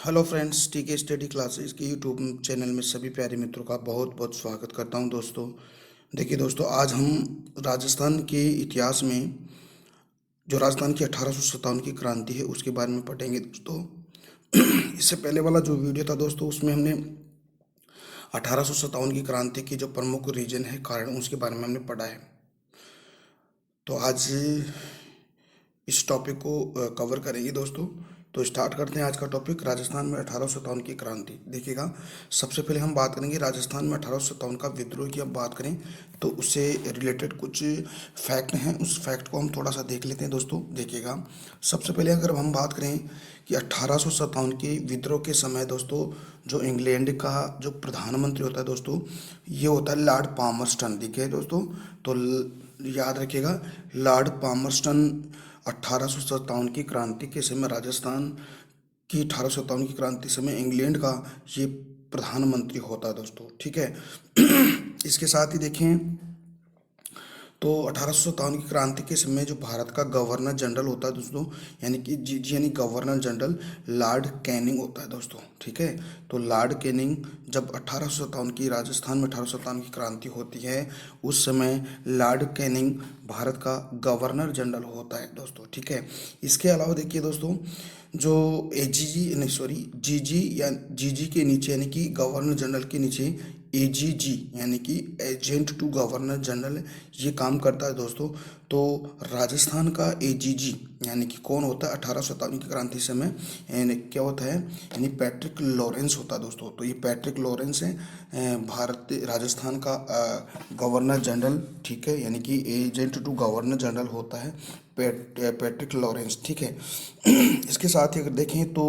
Hello friends, टीके study classes के YouTube channel में सभी प्यारे मित्रों का बहुत बहुत स्वागत करता हूं। दोस्तों देखिए दोस्तों, आज हम राजस्थान के इतिहास में जो राजस्थान की 1857 की क्रांति है उसके बारे में पढ़ेंगे दोस्तों। इससे पहले वाला जो वीडियो था दोस्तों, उसमें हमने 1857 की क्रांति की जो प्रमुख रीजन है, कारण, उसके बारे में हमने पढ़ा है। तो आज इस टॉपिक को कवर करेंगे दोस्तों। तो स्टार्ट करते हैं आज का टॉपिक, राजस्थान में 1857 की क्रांति। देखिएगा, सबसे पहले हम बात करेंगे राजस्थान में 1857 का विद्रोह की। अब बात करें तो उससे रिलेटेड कुछ फैक्ट हैं, उस फैक्ट को हम थोड़ा सा देख लेते हैं दोस्तों। देखिएगा, सबसे पहले अगर हम बात करें कि 1857 के विद्रोह के समय दोस्तों, जो इंग्लैंड का जो प्रधानमंत्री होता है दोस्तों, ये होता है लॉर्ड पामर्स्टन। देखिए दोस्तों, तो याद रखिएगा, लॉर्ड पामर्स्टन 1857 की क्रांति के समय, राजस्थान की 1857 की क्रांति समय इंग्लैंड का ये प्रधानमंत्री होता है दोस्तों। ठीक है। इसके साथ ही देखें तो 1857 की क्रांति के समय जो भारत का गवर्नर जनरल होता है दोस्तों, यानी कि यानी गवर्नर जनरल लॉर्ड कैनिंग होता है दोस्तों। ठीक है। तो लॉर्ड कैनिंग जब 1857 की राजस्थान में 1857 की क्रांति होती है, उस समय लॉर्ड कैनिंग भारत का गवर्नर जनरल होता है दोस्तों। ठीक है। इसके अलावा देखिए दोस्तों, जो एजीजी नहीं सॉरी जीजी या जीजी के नीचे, यानी कि गवर्नर जनरल के नीचे एजीजी यानी कि एजेंट टू गवर्नर जनरल, ये काम करता है दोस्तों। तो राजस्थान का एजीजी यानी कि कौन होता है 1857 की क्रांति समय, यानी क्या होता है, यानी पैट्रिक लॉरेंस होता है दोस्तों। तो ये पैट्रिक लॉरेंस है भारत राजस्थान का गवर्नर जनरल। ठीक है, यानी कि एजेंट टू गवर्नर जनरल होता है पैट्रिक लॉरेंस। ठीक है। इसके साथ ही अगर देखें तो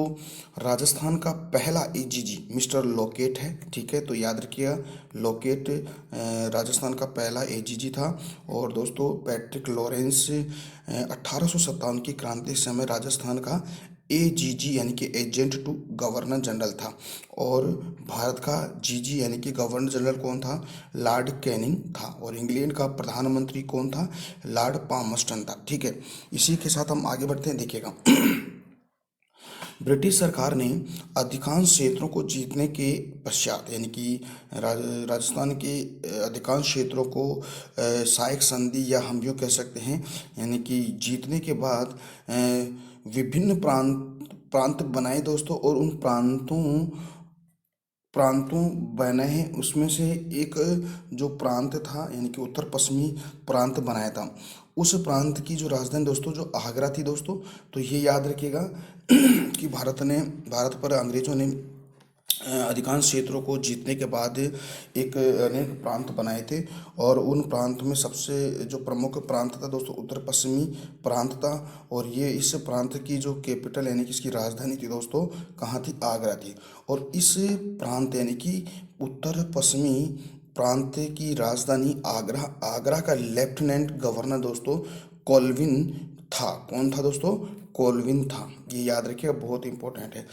राजस्थान का पहला एजीजी मिस्टर लोकेट है। ठीक है, तो याद रखिएगा, लोकेट राजस्थान का पहला एजीजी था। और दोस्तों, पैट्रिक लॉरेंस 1857 की क्रांति समय राजस्थान का एजीजी यानी कि एजेंट टू गवर्नर जनरल था। और भारत का जीजी यानी कि गवर्नर जनरल कौन था, लॉर्ड कैनिंग था। और इंग्लैंड का प्रधानमंत्री कौन था, लॉर्ड पामर्स्टन था। ठीक है। इसी के साथ हम आगे बढ़ते हैं। देखिएगा, ब्रिटिश सरकार ने अधिकांश क्षेत्रों को जीतने के पश्चात, यानी कि राजस्थान के अधिकांश क्षेत्रों को साइक संधि या हम यूँ कह सकते हैं, यानी कि जीतने के बाद विभिन्न प्रांत बनाए दोस्तों। और उन प्रांतों बने हैं, उसमें से एक जो प्रांत था, यानी कि उत्तर पश्चिमी प्रांत बनाया था। उस प्रांत की जो राजधानी दोस्तों, जो आगरा थी दोस्तों। तो ये याद रखिएगा कि भारत पर अंग्रेजों ने अधिकांश क्षेत्रों को जीतने के बाद एक अनेक प्रांत बनाए थे। और उन प्रांत में सबसे जो प्रमुख प्रांत था दोस्तों, उत्तर पश्चिमी प्रांत था। और ये इस प्रांत की जो कैपिटल यानी कि इसकी राजधानी थी दोस्तों, कहाँ थी, आगरा थी। और इस प्रांत यानी कि उत्तर पश्चिमी प्रांत की राजधानी आगरा आगरा का लेफ्टिनेंट गवर्नर दोस्तों कोलविन था। कौन था दोस्तों, कोलविन था। ये याद रखिएगा, बहुत इंपॉर्टेंट है।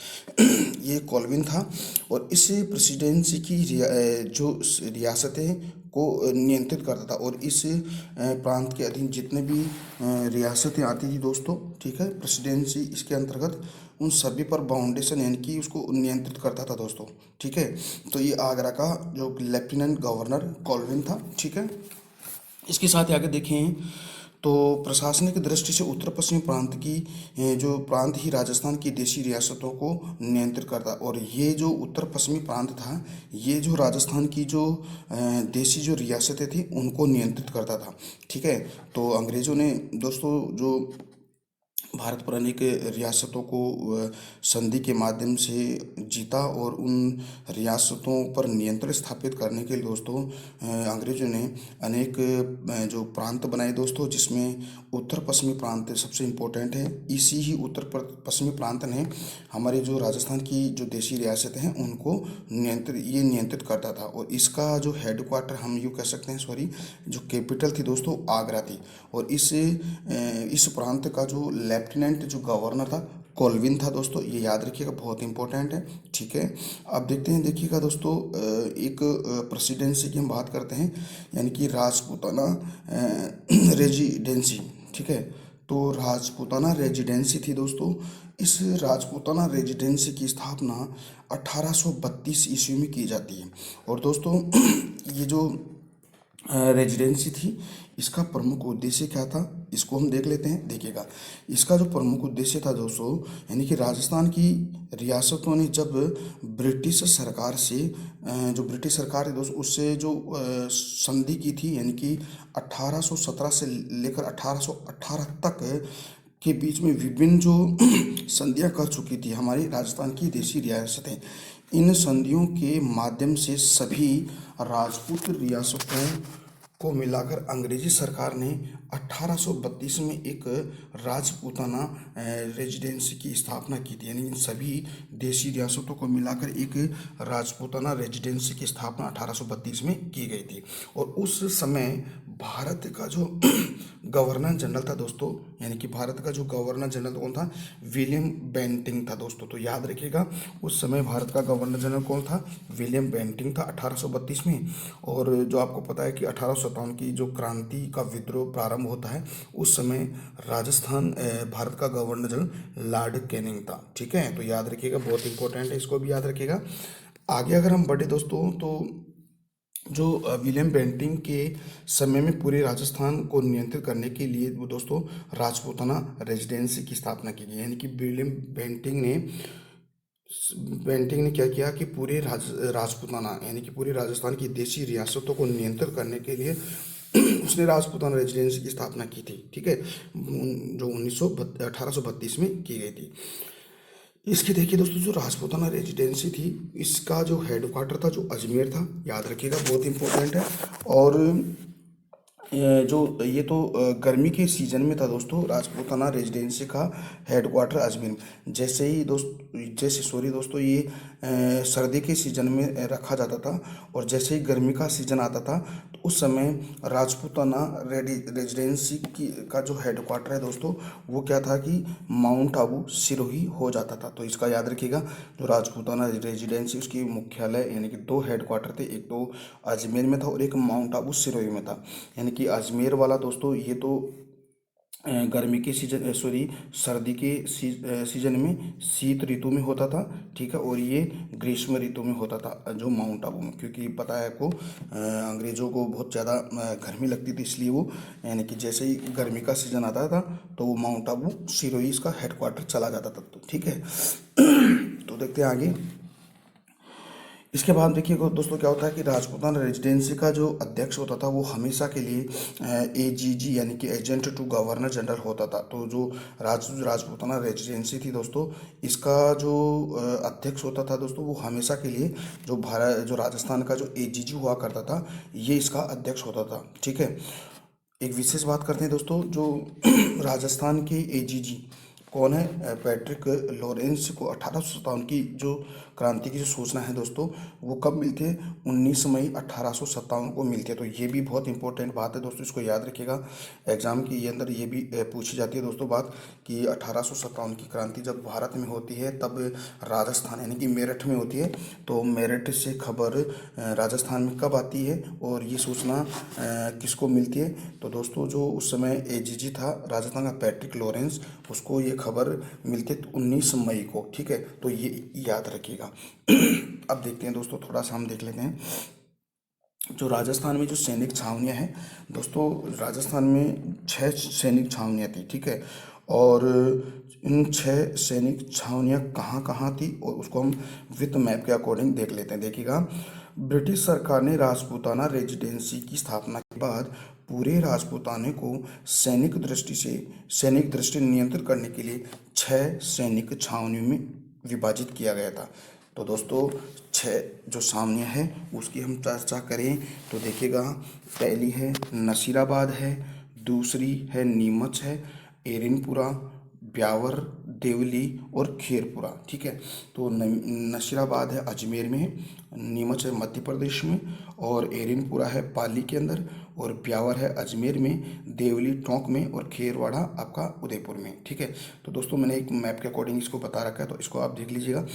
ये कोलविन था। और इस प्रेसिडेंसी की जो रियासतें को नियंत्रित करता था। और इस प्रांत के अधीन जितने भी रियासतें आती थी दोस्तों, ठीक है, प्रेसिडेंसी इसके अंतर्गत, उन सभी पर बाउंडेशन यानी कि उसको नियंत्रित करता था दोस्तों। ठीक है। तो ये आगरा का जो लेफ्टिनेंट गवर्नर कोलविन था। ठीक है। इसके साथ ही आगे देखें तो प्रशासनिक दृष्टि से उत्तर पश्चिमी प्रांत की जो प्रांत ही राजस्थान की देशी रियासतों को नियंत्रित करता। और ये जो उत्तर पश्चिमी प्रांत था, ये जो राजस्थान की जो देशी जो रियासतें थी उनको नियंत्रित करता था। ठीक है। तो अंग्रेज़ों ने दोस्तों जो भारत पर अनेक रियासतों को संधि के माध्यम से जीता। और उन रियासतों पर नियंत्रण स्थापित करने के लिए दोस्तों अंग्रेजों ने अनेक जो प्रांत बनाए दोस्तों, जिसमें उत्तर पश्चिमी प्रांत सबसे इम्पोर्टेंट है। इसी ही उत्तर पश्चिमी प्रांत ने हमारे जो राजस्थान की जो देशी रियासतें हैं उनको नियंत्रित करता था। और इसका जो हेड क्वार्टर हम यूँ कह सकते हैं, सॉरी, जो कैपिटल थी दोस्तों आगरा थी। और इस प्रांत का जो लेफ्टिनेंट जो गवर्नर था कोलविन था दोस्तों। ये याद रखिएगा, बहुत इंपॉर्टेंट है। ठीक है। अब देखते हैं, देखिएगा दोस्तों, एक प्रेसिडेंसी की हम बात करते हैं, यानी कि राजपूताना रेजिडेंसी। ठीक है। तो राजपूताना रेजिडेंसी थी दोस्तों। इस राजपूताना रेजिडेंसी की स्थापना 1832 ईस्वी में की जाती है। और दोस्तों ये जो रेजिडेंसी थी, इसका प्रमुख उद्देश्य क्या था, इसको हम देख लेते हैं। देखिएगा, इसका जो प्रमुख उद्देश्य था दोस्तों, यानी कि राजस्थान की रियासतों ने जब ब्रिटिश सरकार से जो ब्रिटिश सरकार है दोस्तों, उससे जो संधि की थी, यानी कि 1817 से लेकर 1818 तक के बीच में विभिन्न जो संधियां कर चुकी थी हमारी राजस्थान की देशी रियासतें। इन संधियों के माध्यम से सभी राजपूत रियासतों को मिलाकर अंग्रेजी सरकार ने 1832 में एक राजपूताना रेजिडेंसी की स्थापना की थी। यानी इन सभी देशी रियासतों को मिलाकर एक राजपूताना रेजिडेंसी की स्थापना 1832 में की गई थी। और उस समय भारत का जो गवर्नर जनरल था दोस्तों, यानी कि भारत का जो गवर्नर जनरल कौन था, विलियम बेंटिंग था दोस्तों। तो याद रखिएगा, उस समय भारत का गवर्नर जनरल कौन था, विलियम बेंटिंग था 1832 में। और जो आपको पता है कि 1857 की जो क्रांति का विद्रोह प्रारंभ होता है, उस समय राजस्थान भारत का गवर्नर जनरल लॉर्ड कैनिंग था। ठीक है, तो याद रखिएगा, बहुत इंपॉर्टेंट है, इसको भी याद रखिएगा। आगे अगर हम बढ़े दोस्तों, तो जो विलियम बेंटिंग के समय में पूरे राजस्थान को नियंत्रित करने के लिए वो दोस्तों राजपूताना रेजिडेंसी की स्थापना की गई। यानी कि विलियम बेंटिंग ने क्या किया कि पूरे राजपूताना यानी कि पूरे राजस्थान की देशी रियासतों को नियंत्रित करने के लिए उसने राजपूताना रेजिडेंसी की स्थापना की थी। ठीक है, जो 1832 में की गई थी। इसकी देखिए दोस्तों, जो राजपूताना रेजिडेंसी थी, इसका जो हेडक्वार्टर था जो अजमेर था, याद रखिएगा, बहुत इंपॉर्टेंट है। और जो ये तो गर्मी के सीजन में था दोस्तों, राजपूताना रेजिडेंसी का हेडक्वार्टर अजमेर में। जैसे दोस्तों ये सर्दी के सीजन में रखा जाता था, और जैसे ही गर्मी का सीजन आता था, तो उस समय राजपूताना रेजिडेंसी की का जो हेडक्वार्टर है दोस्तों, वो क्या था कि माउंट आबू सिरोही हो जाता था। तो इसका याद रखिएगा, जो राजपूताना रेजिडेंसी, उसकी मुख्यालय यानी कि दो हेडक्वार्टर थे, एक तो अजमेर में था और एक माउंट आबू सिरोही में था। यानी कि अजमेर वाला दोस्तों, ये तो गर्मी के सीजन सर्दी के सीजन में शीत ऋतु में होता था। ठीक है, और ये ग्रीष्म ऋतु में होता था जो माउंट आबू में, क्योंकि पता है आपको अंग्रेज़ों को बहुत ज़्यादा गर्मी लगती थी, इसलिए वो यानी कि जैसे ही गर्मी का सीजन आता था तो वो माउंट आबू सिरोही इसका हेडक्वार्टर चला जाता था। तो ठीक है, तो देखते हैं आगे। इसके बाद देखिए दोस्तों, क्या होता है कि राजपूताना रेजिडेंसी का जो अध्यक्ष होता था, वो हमेशा के लिए एजीजी यानी कि एजेंट टू गवर्नर जनरल होता था। तो जो राजपूताना रेजिडेंसी थी दोस्तों, इसका जो अध्यक्ष होता था दोस्तों, वो हमेशा के लिए जो राजस्थान का जो एजीजी हुआ करता था, ये इसका अध्यक्ष होता था। ठीक है, एक विशेष बात करते हैं दोस्तों, जो राजस्थान के एजीजी कौन है, पैट्रिक लॉरेंस को 1857 की जो क्रांति की जो सूचना है दोस्तों, वो कब मिलती है, 19 मई 1857 को मिलती है। तो ये भी बहुत इंपॉर्टेंट बात है दोस्तों, इसको याद रखिएगा। एग्जाम के अंदर ये भी पूछी जाती है दोस्तों बात, कि 1857 की क्रांति जब भारत में होती है, तब राजस्थान यानी कि मेरठ में होती है। तो मेरठ से खबर राजस्थान में कब आती है और ये सूचना किसको मिलती है, तो दोस्तों जो उस समय एजीजी था राजस्थान का, पैट्रिक लॉरेंस, उसको ये खबर मिलती है 19 मई को। ठीक है, तो ये याद रखिएगा। अब देखते हैं दोस्तों, थोड़ा सा हम देख लेते हैं जो राजस्थान में जो सैनिक छावनियाँ हैं दोस्तों। राजस्थान में 6 सैनिक छावनियाँ थी। ठीक है, और इन 6 सैनिक छावनियाँ कहाँ कहाँ थी, और उसको हम विथ मैप के अकॉर्डिंग देख लेते हैं। देखिएगा, ब्रिटिश सरकार ने राजपूताना रेजिडेंसी की स्थापना के बाद पूरे राजपूताने को सैनिक दृष्टि नियंत्रित करने के लिए 6 सैनिक छावनियों में विभाजित किया गया था। तो दोस्तों 6 जो छावनियाँ हैं उसकी हम चर्चा करें तो देखिएगा, पहली है नसीराबाद है, दूसरी है नीमच है, एरिनपुरा, ब्यावर, देवली और खेरपुरा। ठीक है, तो नसीराबाद है अजमेर में है, नीमच है मध्य प्रदेश में, और एरिनपुरा है पाली के अंदर, और ब्यावर है अजमेर में, देवली टोंक में, और खेरवाड़ा आपका उदयपुर में। ठीक है, तो दोस्तों मैंने एक मैप के अकॉर्डिंग इसको बता रखा है, तो इसको आप देख लीजिएगा।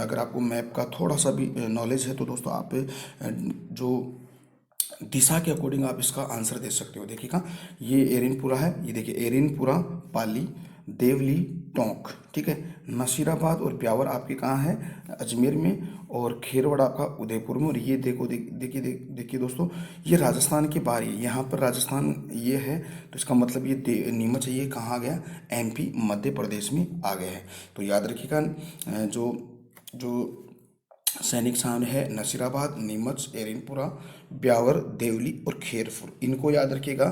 अगर आपको मैप का थोड़ा सा भी नॉलेज है तो दोस्तों आप जो दिशा के अकॉर्डिंग आप इसका आंसर दे सकते हो। देखिएगा, ये एरिनपुरा है, ये देखिए एरिनपुरा पाली, देवली, टोंक, ठीक है। नसीराबाद और ब्यावर आपके कहाँ है, अजमेर में, और खेरवड़ आपका उदयपुर में। और ये देखिए दोस्तों, ये राजस्थान के बाहर ही है। यहाँ पर राजस्थान ये है, तो इसका मतलब ये नीमच है, ये कहाँ आ गया, एमपी मध्य प्रदेश में आ गया है। तो याद रखिएगा जो जो सैनिक स्थान है नसीराबाद, नीमच, एरनपुरा, ब्यावर, देवली और खेरपुर, इनको याद रखिएगा।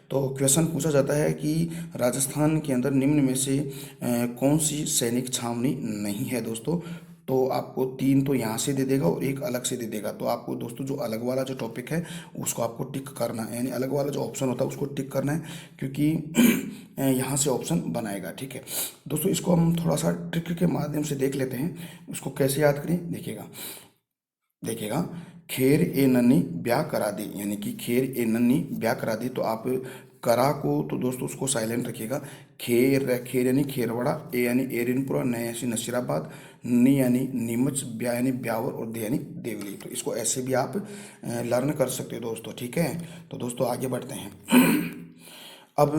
तो क्वेश्चन पूछा जाता है कि राजस्थान के अंदर निम्न में से कौन सी सैनिक छावनी नहीं है दोस्तों। तो आपको 3 तो यहाँ से दे देगा और एक अलग से दे देगा। तो आपको दोस्तों जो अलग वाला जो टॉपिक है उसको आपको टिक करना है, यानी अलग वाला जो ऑप्शन होता है उसको टिक करना है, क्योंकि यहाँ से ऑप्शन बनाएगा, ठीक है दोस्तों। इसको हम थोड़ा सा ट्रिक के माध्यम से देख लेते हैं, उसको कैसे याद करें। देखिएगा, खेर ए नन्ही ब्याह करा दी, यानी कि खेर ए नन्ही ब्याह करा दी। तो आप करा को तो दोस्तों उसको साइलेंट रखिएगा। खेर यानी खेरवड़ा, ए यानी एरिनपुरा, न यानी नसीराबाद, नी यानी नीमच, ब्या यानी ब्यावर और दे यानी देवली। तो इसको ऐसे भी आप लर्न कर सकते हो दोस्तों, ठीक है। तो दोस्तों आगे बढ़ते हैं। अब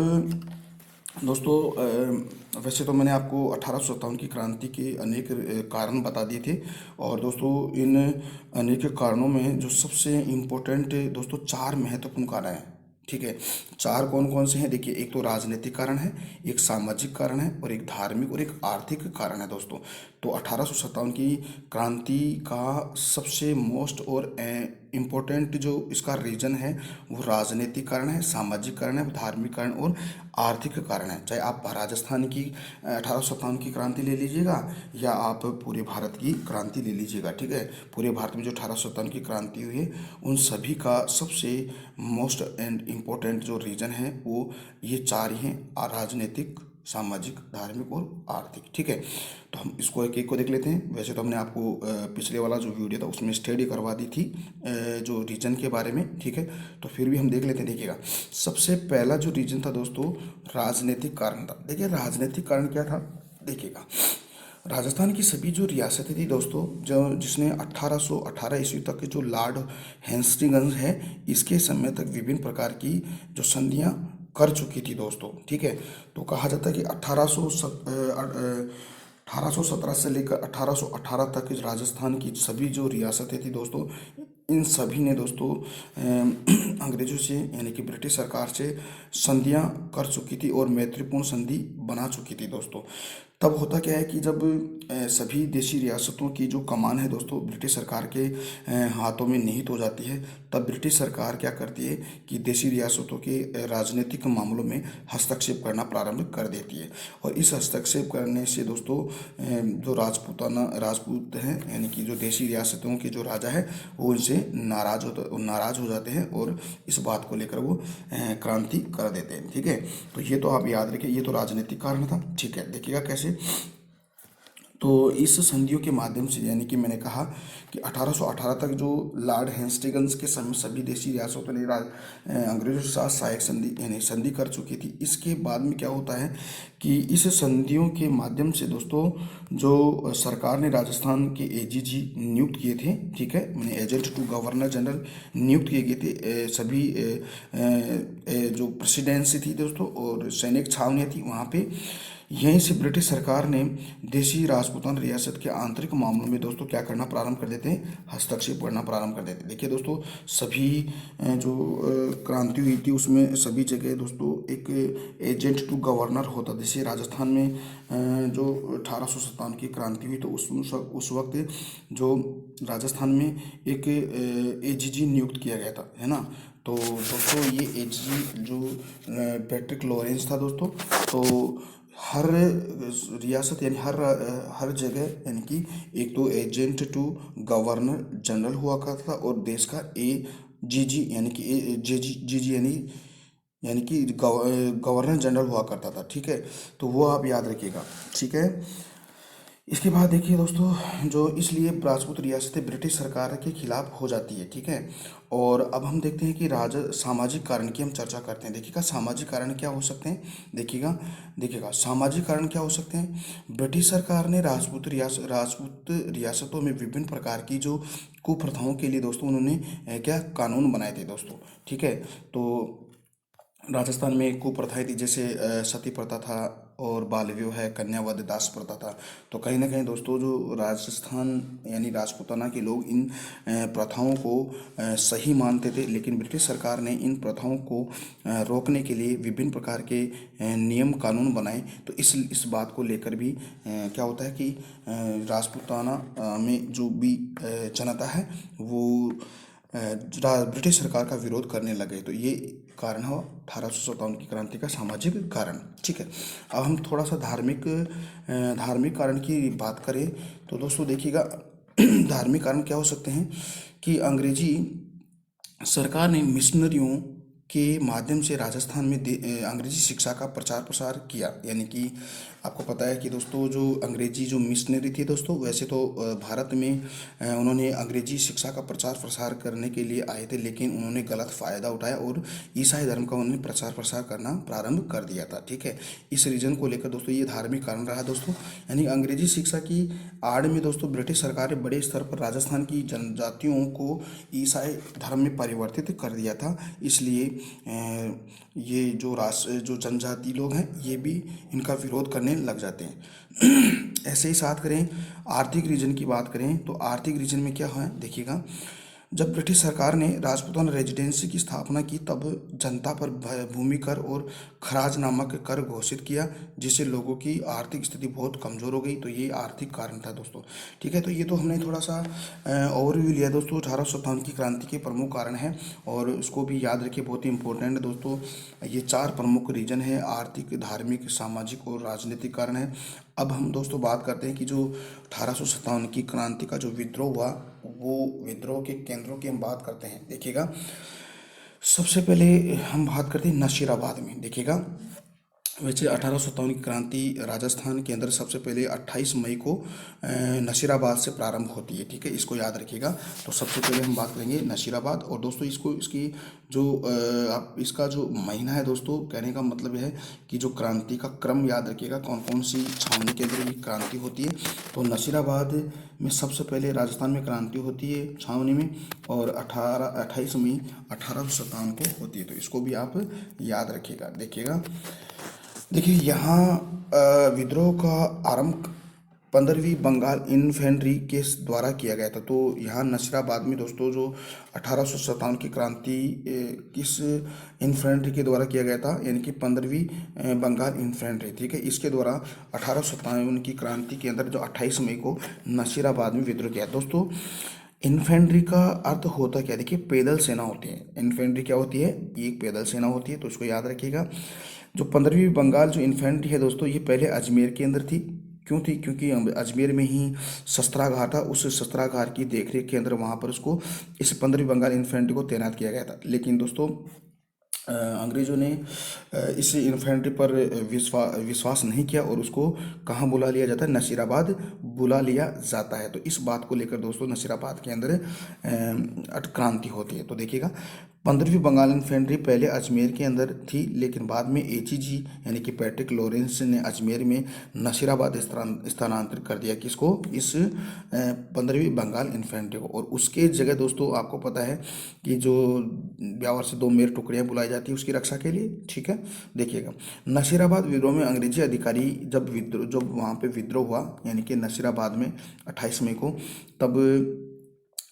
दोस्तों वैसे तो मैंने आपको 1857 की क्रांति के अनेक कारण बता दिए थे। और दोस्तों इन अनेक कारणों में जो सबसे इम्पोर्टेंट दोस्तों 4 महत्वपूर्ण कारण हैं, ठीक है। 4 कौन कौन से हैं देखिए, एक तो राजनीतिक कारण है, एक सामाजिक कारण है, और एक धार्मिक और एक आर्थिक कारण है दोस्तों। तो 1857 की क्रांति का सबसे मोस्ट और इम्पोर्टेंट जो इसका रीजन है वो राजनीतिक कारण है, सामाजिक कारण है, धार्मिक कारण और आर्थिक कारण है। चाहे आप राजस्थान की 1857 की क्रांति ले लीजिएगा या आप पूरे भारत की क्रांति ले लीजिएगा, ठीक है। पूरे भारत में जो 1857 की क्रांति हुई है उन सभी का सबसे मोस्ट एंड इम्पोर्टेंट जो रीजन है वो ये 4 ही हैं, राजनीतिक, सामाजिक, धार्मिक और आर्थिक, ठीक है। तो हम इसको एक एक को देख लेते हैं। वैसे तो हमने आपको पिछले वाला जो वीडियो था उसमें स्टडी करवा दी थी जो रीजन के बारे में, ठीक है। तो फिर भी हम देख लेते हैं। देखिएगा, सबसे पहला जो रीजन था दोस्तों राजनीतिक कारण था। देखिए राजनीतिक कारण क्या था, देखिएगा राजस्थान की सभी जो रियासतें थी दोस्तों, जो जिसने 1818 ईस्वी तक के जो लॉर्ड हेस्टिंग्स है इसके समय तक विभिन्न प्रकार की जो संधियां कर चुकी थी दोस्तों, ठीक है। तो कहा जाता है कि 1817 से लेकर 1818 तक राजस्थान की सभी जो रियासतें थी दोस्तों, इन सभी ने दोस्तों अंग्रेजों से यानी कि ब्रिटिश सरकार से संधियां कर चुकी थी और मैत्रीपूर्ण संधि बना चुकी थी दोस्तों। तब होता क्या है कि जब सभी देशी रियासतों की जो कमान है दोस्तों ब्रिटिश सरकार के हाथों में निहित हो जाती है, तब ब्रिटिश सरकार क्या करती है कि देशी रियासतों के राजनीतिक मामलों में हस्तक्षेप करना प्रारंभ कर देती है। और इस हस्तक्षेप करने से दोस्तों जो राजपूत हैं यानी कि जो देशी रियासतों के जो राजा है वो इनसे नाराज हो जाते हैं और इस बात को लेकर वो क्रांति कर देते हैं, ठीक है। तो ये तो आप याद रखिए, ये तो राजनीतिक कारण था, ठीक है। देखिएगा कैसे, तो इस संधियों के माध्यम से यानी कि मैंने कहा कि 1818 तक जो लॉर्ड हेस्टिंग्स के समय सभी देशी रियासतों ने अंग्रेजों के साथ सहायक संधि यानी संधि कर चुकी थी। इसके बाद में क्या होता है कि इस संधियों के माध्यम से दोस्तों जो सरकार ने राजस्थान के एजीजी नियुक्त किए थे, ठीक है, मैंने एजेंट टू गवर्नर जनरल नियुक्त किए गए थे। सभी जो प्रेसिडेंसी थी दोस्तों और सैनिक छावनियाँ थी वहाँ पे, यहीं से ब्रिटिश सरकार ने देशी राजपूतान रियासत के आंतरिक मामलों में दोस्तों क्या करना प्रारंभ कर देते हैं, हस्तक्षेप करना प्रारंभ कर देते हैं। देखिए दोस्तों सभी जो क्रांति हुई थी उसमें सभी जगह दोस्तों एक एजेंट टू गवर्नर होता। जैसे राजस्थान में जो 1857 की क्रांति हुई तो उस वक्त जो राजस्थान में एक एजीजी नियुक्त किया गया था, है ना। तो दोस्तों ये एजीजी जो पैट्रिक लॉरेंस था दोस्तों, तो हर रियासत यानी हर जगह यानी कि एक तो एजेंट टू गवर्नर जनरल हुआ करता था और देश का एजीजी यानी कि जीजी यानी कि गवर्नर जनरल हुआ करता था, ठीक है। तो वो आप याद रखिएगा, ठीक है। इसके बाद देखिए दोस्तों जो इसलिए राजपूत रियासतें ब्रिटिश सरकार के खिलाफ हो जाती है, ठीक है। और अब हम देखते हैं कि सामाजिक कारण की हम चर्चा करते हैं। देखिएगा सामाजिक कारण क्या हो सकते हैं, देखिएगा सामाजिक कारण क्या हो सकते हैं। ब्रिटिश सरकार ने राजपूत रियासतों में विभिन्न प्रकार की जो कुप्रथाओं के लिए दोस्तों उन्होंने क्या कानून बनाए थे दोस्तों, ठीक है। तो राजस्थान में कुप्रथाएं थी, जैसे सती प्रथा था और बाल विवाह है, कन्यावध दास प्रथा था। तो कहीं ना कहीं दोस्तों जो राजस्थान यानी राजपूताना के लोग इन प्रथाओं को सही मानते थे, लेकिन ब्रिटिश सरकार ने इन प्रथाओं को रोकने के लिए विभिन्न प्रकार के नियम कानून बनाए। तो इस बात को लेकर भी क्या होता है कि राजपूताना में जो भी जनता है वो ब्रिटिश सरकार का विरोध करने लगे। तो ये कारण है 1857 की क्रांति का सामाजिक कारण। ठीक है, अब हम थोड़ा सा धार्मिक कारण की बात करें तो दोस्तों देखिएगा धार्मिक कारण क्या हो सकते हैं कि अंग्रेजी सरकार ने मिशनरियों के माध्यम से राजस्थान में अंग्रेजी शिक्षा का प्रचार प्रसार किया। यानी कि आपको पता है कि दोस्तों जो अंग्रेजी जो मिशनरी थे दोस्तों, वैसे तो भारत में उन्होंने अंग्रेजी शिक्षा का प्रचार प्रसार करने के लिए आए थे, लेकिन उन्होंने गलत फ़ायदा उठाया और ईसाई धर्म का उन्होंने प्रचार प्रसार करना प्रारंभ कर दिया था। ठीक है, इस रीजन को लेकर दोस्तों ये धार्मिक कारण रहा दोस्तों। यानी अंग्रेजी शिक्षा की आड़ में दोस्तों ब्रिटिश सरकार ने बड़े स्तर पर राजस्थान की जनजातियों को ईसाई धर्म में परिवर्तित कर दिया था। इसलिए ये जो जनजाति लोग हैं ये भी इनका विरोध करने लग जाते हैं। ऐसे ही साथ करें आर्थिक रीजन की बात करें तो आर्थिक रीजन में क्या है देखिएगा, जब ब्रिटिश सरकार ने राजपूताना रेजिडेंसी की स्थापना की तब जनता पर भूमि कर और खराज नामक कर घोषित किया, जिससे लोगों की आर्थिक स्थिति बहुत कमज़ोर हो गई। तो ये आर्थिक कारण था दोस्तों। ठीक है, तो ये तो हमने थोड़ा सा ओवरव्यू लिया दोस्तों 1857 की क्रांति के प्रमुख कारण हैं, और उसको भी याद रखिए, बहुत ही इंपॉर्टेंट है दोस्तों। ये 4 प्रमुख रीजन है, आर्थिक, धार्मिक, सामाजिक और राजनीतिक कारण है। अब हम दोस्तों बात करते हैं कि जो 1857 की क्रांति का जो विद्रोह हुआ, वो विद्रोह के केंद्रों की हम बात करते हैं। देखिएगा, सबसे पहले हम बात करते हैं नशीराबाद में। देखिएगा, वैसे 1857 की क्रांति राजस्थान के अंदर सबसे पहले 28 मई को नशीराबाद से प्रारंभ होती है। ठीक है, इसको याद रखिएगा। तो सबसे पहले हम बात करेंगे नशीराबाद, और दोस्तों इसकी जो आप इसका जो महीना है दोस्तों, कहने का मतलब है कि जो क्रांति का क्रम याद रखिएगा, कौन कौन सी छावनी के अंदर ये क्रांति होती है। तो नशीराबाद में सबसे पहले राजस्थान में क्रांति होती है छावनी में, और 28 मई 1857 को होती है। तो इसको भी आप याद रखिएगा। देखिए यहाँ विद्रोह का आरंभ 15वीं बंगाल इन्फेंट्री के द्वारा किया गया था। तो यहाँ नसीराबाद में दोस्तों जो 1857 की क्रांति किस इन्फेंट्री के द्वारा किया गया था, यानी कि 15वीं बंगाल इन्फेंट्री। ठीक है, इसके द्वारा 1857 की क्रांति के अंदर जो 28 मई को नसीराबाद में विद्रोह किया दोस्तों। इन्फेंट्री का अर्थ होता क्या, देखिए पैदल सेना होती है। इन्फेंट्री क्या होती है, ये एक पैदल सेना होती है, तो इसको याद रखिएगा। जो 15वीं बंगाल जो इन्फेंट्री है दोस्तों, ये पहले अजमेर के अंदर थी। क्यों थी, क्योंकि अजमेर में ही शस्त्रागार था, उस शस्त्रागार की देखरेख के अंदर वहाँ पर उसको इस 15वीं बंगाल इन्फेंट्री को तैनात किया गया था। लेकिन दोस्तों अंग्रेज़ों ने इस इन्फेंट्री पर विश्वास नहीं किया और उसको कहाँ बुला लिया जाता है, नसीराबाद बुला लिया जाता है। तो इस बात को लेकर दोस्तों नसीराबाद के अंदर क्रांति होती है। तो देखिएगा, 15वीं बंगाल इन्फेंट्री पहले अजमेर के अंदर थी, लेकिन बाद में एचईजी यानी कि पैट्रिक लॉरेंस ने अजमेर में नसीराबाद स्थानांतरित कर दिया किसको, इस 15वीं बंगाल इन्फेंट्री को। और उसके जगह दोस्तों आपको पता है कि जो ब्यावर से 2 मेर टुकड़ियाँ बुलाई जाती है उसकी रक्षा के लिए। ठीक है, देखिएगा, नसीराबाद विद्रोह में अंग्रेजी अधिकारी जब वहाँ पे विद्रोह हुआ, यानी कि नसीराबाद में 28 मई को, तब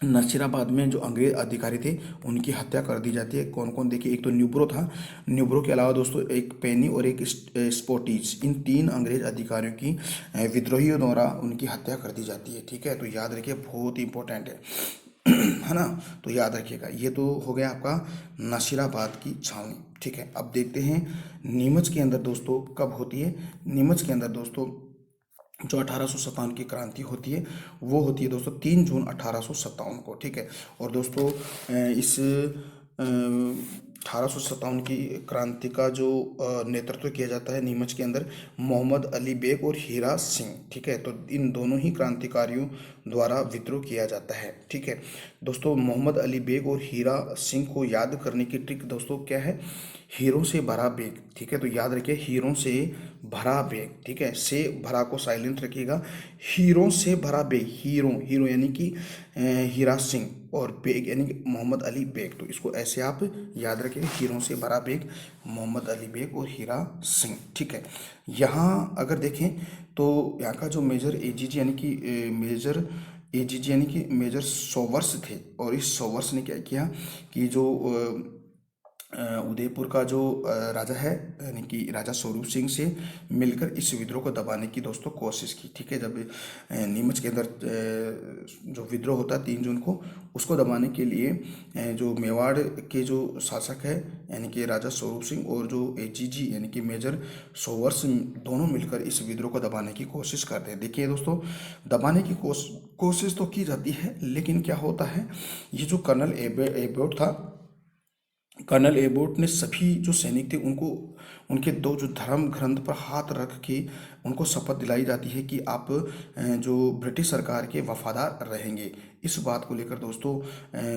नसीराबाद में जो अंग्रेज अधिकारी थे उनकी हत्या कर दी जाती है। कौन कौन, देखिए, एक तो न्यूब्रो था, न्यूब्रो के अलावा दोस्तों एक पेनी और एक स्पोटीज, इन 3 अंग्रेज अधिकारियों की विद्रोहियों द्वारा उनकी हत्या कर दी जाती है। ठीक है, तो याद रखिए, बहुत इंपॉर्टेंट है है ना। तो याद रखिएगा, ये तो हो गया आपका नसीराबाद की छावनी। ठीक है, अब देखते हैं नीमच के अंदर दोस्तों कब होती है। नीमच के अंदर दोस्तों जो 1857 की क्रांति होती है वो होती है दोस्तों 3 जून 1857 को। ठीक है, और दोस्तों इस 1857 की क्रांति का जो नेतृत्व किया जाता है नीमच के अंदर मोहम्मद अली बेग और हीरा सिंह। ठीक है, तो इन दोनों ही क्रांतिकारियों द्वारा विद्रोह किया जाता है। ठीक है दोस्तों, मोहम्मद अली बेग और हीरा सिंह को याद करने की ट्रिक दोस्तों क्या है, हीरों से भरा बेग। ठीक है, तो याद रखिए, हीरों से भरा बेग। ठीक है, से भरा को साइलेंट रखिएगा, हीरों से भरा बेग। हीरो यानी कि हीरा सिंह, और बेग यानी कि मोहम्मद अली बेग। तो इसको ऐसे आप याद करके हीरों से भरा बेग, मोहम्मद अली बेग और हीरा सिंह। ठीक है, यहाँ अगर देखें तो यहाँ का जो मेजर एजीजी यानी कि मेजर एजीजी यानी कि मेजर सोवर्स थे, और इस सोवर्स ने क्या किया कि जो उदयपुर का जो राजा है यानी कि राजा स्वरूप सिंह से मिलकर इस विद्रोह को दबाने की दोस्तों कोशिश की। ठीक है, जब नीमच के अंदर जो विद्रोह होता है 3 जून को, उसको दबाने के लिए जो मेवाड़ के जो शासक है यानी कि राजा स्वरूप सिंह और जो एजीजी यानी कि मेजर सोवर्स, दोनों मिलकर इस विद्रोह को दबाने की कोशिश करते हैं। देखिए दोस्तों, दबाने की कोशिश तो की जाती है, लेकिन क्या होता है, ये जो कर्नल एबोट था, कर्नल एबोट ने सभी जो सैनिक थे उनको उनके 2 जो धर्म ग्रंथ पर हाथ रख के उनको शपथ दिलाई जाती है कि आप जो ब्रिटिश सरकार के वफादार रहेंगे। इस बात को लेकर दोस्तों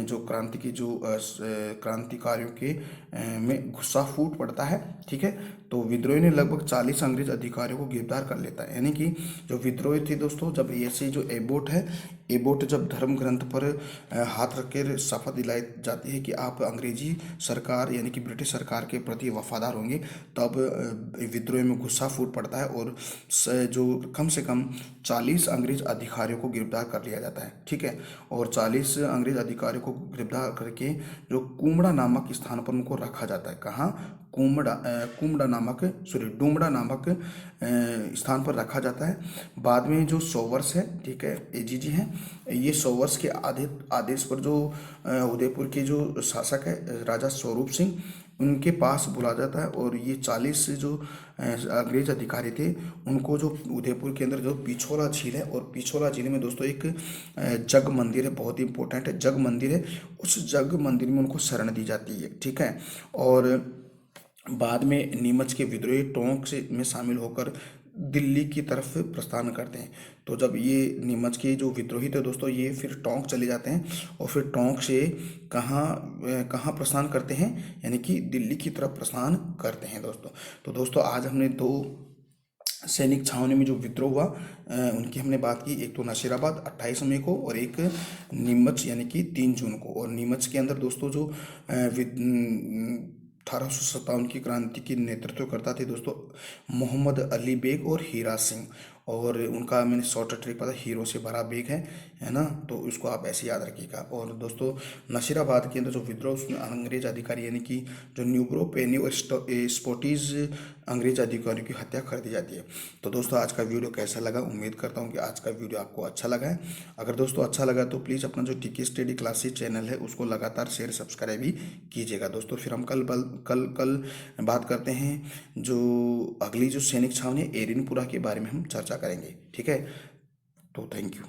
जो क्रांतिकारियों के में गुस्सा फूट पड़ता है। ठीक है, तो विद्रोही ने लगभग 40 अंग्रेज अधिकारियों को गिरफ्तार कर लेता है। यानी कि जो विद्रोही थे दोस्तों, जब ऐसे जो एबोट है, एबोट जब धर्म ग्रंथ पर हाथ रख कर शपथ दिलाई जाती है कि आप अंग्रेजी सरकार यानी कि ब्रिटिश सरकार के प्रति वफादार होंगे, तब विद्रोह में गुस्सा फूट पड़ता है और जो कम से कम 40 अंग्रेज अधिकारियों को गिरफ्तार कर लिया जाता है। ठीक है, और 40 अंग्रेज अधिकारियों को गिरफ्तार करके जो कुमड़ा नामक स्थान पर उनको रखा जाता है। कहाँ? डूमड़ा नामक स्थान पर रखा जाता है। बाद में जो सोवर्स है, ठीक है, एजीजी हैं, ये सोवर्स के आदेश पर जो उदयपुर के जो शासक है राजा स्वरूप सिंह, उनके पास बुला जाता है, और ये 40 जो अंग्रेज अधिकारी थे उनको जो उदयपुर के अंदर जो पिछोला झील है, और पिछोला झील में दोस्तों एक जग मंदिर है, बहुत ही इंपॉर्टेंट है, जग मंदिर है, उस जग मंदिर में उनको शरण दी जाती है। ठीक है, और बाद में नीमच के विद्रोही टोंक से में शामिल होकर दिल्ली की तरफ प्रस्थान करते हैं। तो जब ये नीमच के जो विद्रोही थे दोस्तों, ये फिर टोंक चले जाते हैं, और फिर टोंक से कहाँ प्रस्थान करते हैं, यानी कि दिल्ली की तरफ प्रस्थान करते हैं दोस्तों। तो दोस्तों आज हमने 2 सैनिक छावनी में जो विद्रोह हुआ उनकी हमने बात की। एक तो नशीराबाद 28 मई को, और एक नीमच यानी कि 3 जून को। और नीमच के अंदर दोस्तों जो 1857 की क्रांति की नेतृत्व करता थे दोस्तों मोहम्मद अली बेग और हीरा सिंह, और उनका मैंने शॉर्ट ट्रिक पता, हीरो से भरा बेग है ना, तो उसको आप ऐसे याद रखिएगा। और दोस्तों नशीराबाद के अंदर जो विद्रोह, उसमें अंग्रेज अधिकारी यानी कि जो न्यूग्रो पेनी और स्पोटीज अंग्रेज अधिकारियों की हत्या कर दी जाती है। तो दोस्तों आज का वीडियो कैसा लगा? उम्मीद करता हूँ कि आज का वीडियो आपको अच्छा लगा है। अगर दोस्तों अच्छा लगा तो प्लीज़ अपना जो टीके स्टडी क्लासेस चैनल है उसको लगातार शेयर सब्सक्राइब भी कीजिएगा दोस्तों। फिर हम कल बात करते हैं जो अगली जो सैनिक छावनी एरिनपुरा के बारे में हम चर्चा करेंगे। ठीक है, तो थैंक यू।